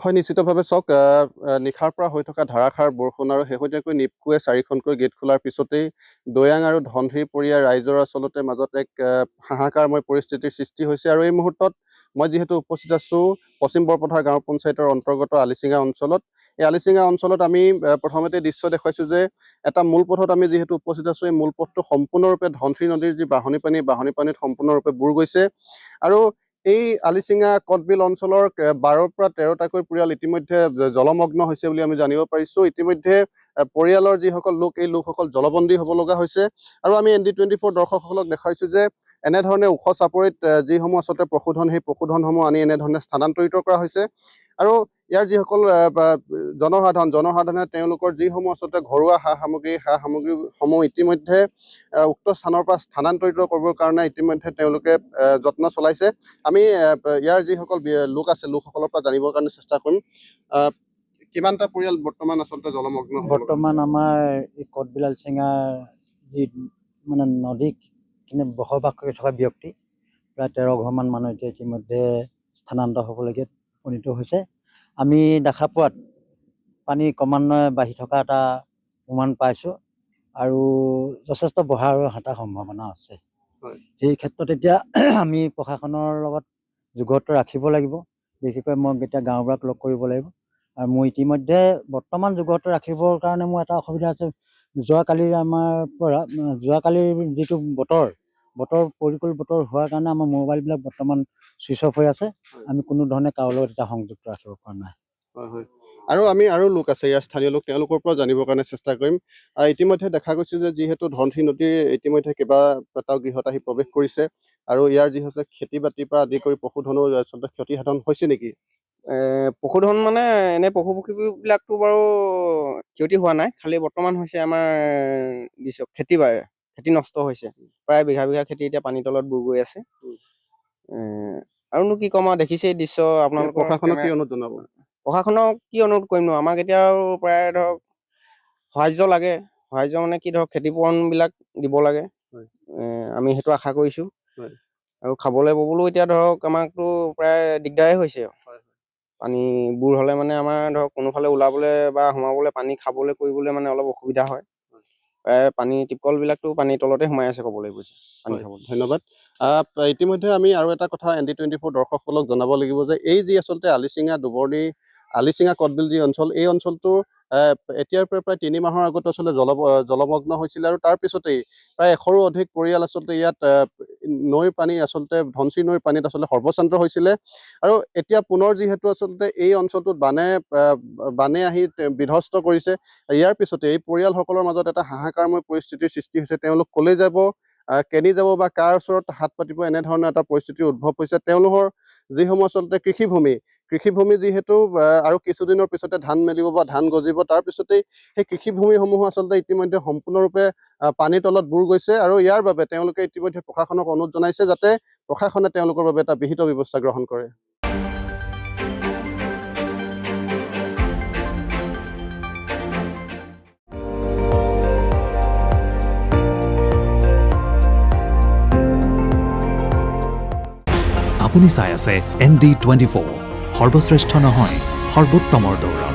হয় নিশ্চিতভাৱে চাওক নিশাৰ পৰা হৈ থকা ধাৰাসাৰ বৰষুণ আৰু শেহতীয়াকৈ নিপকুৱে 4খনকৈ গেট খোলাৰ পিছতেই দৈয়াং আৰু ধনশিৰিপৰীয়া ৰাইজৰ আচলতে মাজত এক হাহাকাৰময় পৰিস্থিতিৰ সৃষ্টি হৈছে আৰু এই মুহূৰ্তত মই যিহেতু উপস্থিত আছোঁ পশ্চিম বৰপথাৰ গাঁও পঞ্চায়তৰ অন্তৰ্গত আলিচিঙা অঞ্চলত। এই আলিচিঙা অঞ্চলত আমি প্ৰথমতে দৃশ্য দেখুৱাইছোঁ যে এটা মূল পথত আমি যিহেতু উপস্থিত আছোঁ, এই মূল পথটো সম্পূৰ্ণৰূপে ধনশিৰি নদীৰ যি বাঢ়নী পানীত সম্পূৰ্ণৰূপে বুৰ গৈছে আৰু এই আলিচিঙা কটবিল অঞ্চলৰ 12ৰ পৰা 13টাকৈ পৰিয়াল ইতিমধ্যে জলমগ্ন হৈছে বুলি আমি জানিব পাৰিছোঁ। ইতিমধ্যে পৰিয়ালৰ যিসকল লোক, এই লোকসকল জলবন্দী হ'ব লগা হৈছে আৰু আমি ND24 দৰ্শকসকলক দেখাইছোঁ যে এনেধৰণে ওখ চাপৰিত যিসমূহ আচলতে পশুধন, সেই পশুধনসমূহ আনি এনেধৰণে স্থানান্তৰিত কৰা হৈছে আৰু ইয়াৰ যিসকল জনসাধাৰণে তেওঁলোকৰ যিসমূহ আচলতে ঘৰুৱা সা সামগ্ৰীসমূহ ইতিমধ্যে উক্ত স্থানৰ পৰা স্থানান্তৰিত কৰিবৰ কাৰণে ইতিমধ্যে তেওঁলোকে যত্ন চলাইছে। আমি ইয়াৰ যিসকল লোক আছে, লোকসকলৰ পৰা জানিবৰ কাৰণে চেষ্টা কৰিম কিমানটা পৰিয়াল বৰ্তমান আচলতে জলমগ্ন? বৰ্তমান আমাৰ এই কটবিল আলিচিঙাৰ যি মানে নদী কিনে বসবাস কৰি থকা ব্যক্তি প্ৰায় 13 ঘৰমান মানুহ এতিয়া ইতিমধ্যে স্থানান্তৰ হ'বলগীয়া উপনীত হৈছে। আমি দেখা পোৱাত পানী ক্ৰমান্বয়ে বাঢ়ি থকা এটা প্ৰমাণ পাইছোঁ আৰু যথেষ্ট বঢ়া আৰু হতাৰ সম্ভাৱনা আছে। সেই ক্ষেত্ৰত এতিয়া আমি প্ৰশাসনৰ লগত যোগত ৰাখিব লাগিব। বিশেষকৈ মই এতিয়া গাঁওবুঢ়াক লগ কৰিব লাগিব আৰু মই ইতিমধ্যে বৰ্তমান যোগত ৰাখিবৰ কাৰণে মোৰ এটা অসুবিধা আছে। যোৱাকালিৰ যিটো বতৰ প্ৰতিকূল বতৰ হোৱাৰ কাৰণে আমাৰ মোবাইলবিলাক বৰ্তমান ছুইচ অফ হৈ আছে। আমি কোনো ধৰণে কাৰো লগত এটা সংযুক্ত ৰাখিব পৰা নাই। হয় আৰু আমি আৰু লোক আছে ইয়াৰ স্থানীয় লোক, তেওঁলোকৰ পৰা জানিবৰ কাৰণে চেষ্টা কৰিম। ইতিমধ্যে দেখা গৈছে যে যিহেতু ধনশিৰি নদী ইতিমধ্যে কেইবাটাও গৃহত আহি প্ৰৱেশ কৰিছে আৰু ইয়াৰ যিহেতু খেতি বাতিৰ পৰা আদি কৰি পশুধনো আচলতে ক্ষতিসাধন হৈছে নেকি? পশুধন মানে এনে পশু পক্ষীবিলাকতো বাৰু ক্ষতি হোৱা নাই, খালি বৰ্তমান হৈছে আমাৰ খেতি নষ্ট হৈছে। প্ৰায় বিঘা খেতি এতিয়া পানীৰ তলত বুৰ গৈ আছে। আৰুনো কি ক'ম আৰু দেখিছেই দৃশ্য আপোনালোকৰ। প্ৰশাসনক কি অনুৰোধ জনাব? প্ৰশাসনক কি অনুৰোধ কৰিম নো, আমাক এতিয়া আৰু প্ৰায় ধৰক সাহাৰ্য লাগে। সাহাৰ্য মানে কি ধৰক ক্ষতিপূৰণবিলাক দিব লাগে, আমি সেইটো আশা কৰিছোঁ। আৰু খাবলৈ ববলৈও এতিয়া ধৰক আমাকতো প্ৰায় দিগদাৰেই হৈছে। পানী বুৰ হ'লে মানে আমাৰ ধৰক কোনোফালে ওলাবলৈ বা সোমাবলৈ, পানী খাবলৈ কৰিবলৈ মানে অলপ অসুবিধা হয়। প্ৰায় পানী টিপকলবিলাকতো পানীৰ তলতে সোমাই আছে ক'বলৈ গৈছে পানী খাবলৈ। ধন্যবাদ। ইতিমধ্যে আমি আৰু এটা কথা ND24 দৰ্শকসকলক জনাব লাগিব যে এই যি আচলতে আলিচিঙা কটবিল যি অঞ্চল, এই অঞ্চলটো এতিয়াৰ পৰা প্ৰায় 3 মাহৰ আগতে আচলতে জলমগ্ন হৈছিলে আৰু তাৰ পিছতেই প্ৰায় 100ৰো অধিক পৰিয়াল আচলতে ইয়াত ধনশিৰি নৈৰ পানীত আচলতে সৰ্বশান্ত হৈছিলে আৰু এতিয়া পুনৰ যিহেতু আচলতে এই অঞ্চলটোত বানে আহি বিধ্বস্ত কৰিছে, ইয়াৰ পিছতে এই পৰিয়ালসকলৰ মাজত এটা হাহাকাৰময় পৰিস্থিতিৰ সৃষ্টি হৈছে। তেওঁলোক ক'লৈ যাব, কেনি যাব বা কাৰ ওচৰত হাত পাতিব, এনেধৰণৰ এটা পৰিস্থিতিৰ উদ্ভৱ হৈছে। তেওঁলোকৰ যিসমূহ আচলতে কৃষিভূমি যিহেতু আৰু কিছুদিনৰ পিছতে ধান মেলিব বা ধান গজিব, তাৰ পিছতেই সেই কৃষিভূমিসমূহো আচলতে ইতিমধ্যে সম্পূৰ্ণৰূপে পানীৰ তলত বুৰ গৈছে আৰু ইয়াৰ বাবে তেওঁলোকে ইতিমধ্যে প্ৰশাসনক অনুৰোধ জনাইছে যাতে প্ৰশাসনে তেওঁলোকৰ বাবে এটা বিহিত ব্যৱস্থা গ্ৰহণ কৰে। আপুনি চাই আছে ND24, সৰ্বশ্ৰেষ্ঠ নহয় সৰ্বোত্তমৰ দৌৰ।